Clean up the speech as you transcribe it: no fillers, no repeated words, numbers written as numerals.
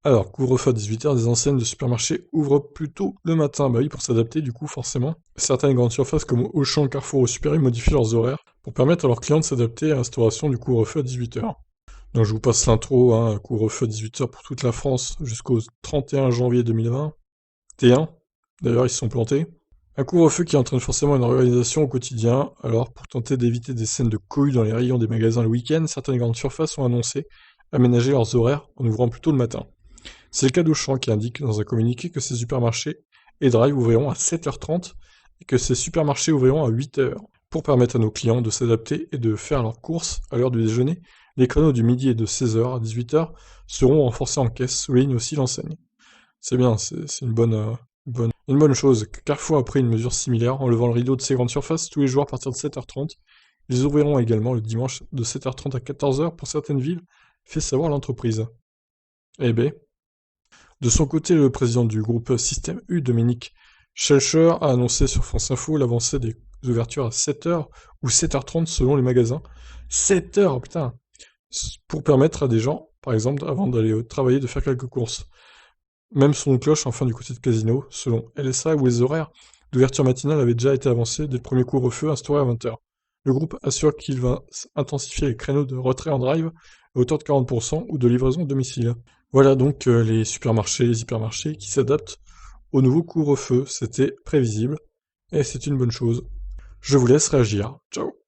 Alors, couvre-feu à 18h, des enseignes de supermarchés ouvrent plus tôt le matin. Bah oui, pour s'adapter, du coup, forcément. Certaines grandes surfaces comme Auchan, Carrefour ou Super U modifient leurs horaires pour permettre à leurs clients de s'adapter à l'instauration du couvre-feu à 18h. Donc je vous passe l'intro, hein, couvre-feu à 18h pour toute la France jusqu'au 31 janvier 2020. T1, d'ailleurs ils se sont plantés. Un couvre-feu qui entraîne forcément une organisation au quotidien. Alors pour tenter d'éviter des scènes de cohue dans les rayons des magasins le week-end, certaines grandes surfaces ont annoncé aménager leurs horaires en ouvrant plus tôt le matin. C'est le cas d'Auchan qui indique dans un communiqué que ses supermarchés et Drive ouvriront à 7h30 et que ses supermarchés ouvriront à 8h. Pour permettre à nos clients de s'adapter et de faire leurs courses à l'heure du déjeuner, les créneaux du midi et de 16h à 18h seront renforcés en caisse, souligne aussi l'enseigne. C'est bien, c'est une bonne chose. Carrefour a pris une mesure similaire en levant le rideau de ses grandes surfaces tous les jours à partir de 7h30. Ils ouvriront également le dimanche de 7h30 à 14h pour certaines villes, fait savoir l'entreprise. Eh ben, de son côté, le président du groupe Système U, Dominique Schelcher, a annoncé sur France Info l'avancée des ouvertures à 7h ou 7h30 selon les magasins. 7h, putain! Pour permettre à des gens, par exemple, avant d'aller travailler, de faire quelques courses. Même son cloche enfin du côté de Casino, selon LSA, où les horaires d'ouverture matinale avaient déjà été avancés dès le premier couvre-feu instauré à 20h. Le groupe assure qu'il va intensifier les créneaux de retrait en drive à hauteur de 40% ou de livraison à domicile. Voilà donc les supermarchés, les hypermarchés qui s'adaptent au nouveau couvre-feu. C'était prévisible et c'est une bonne chose. Je vous laisse réagir. Ciao!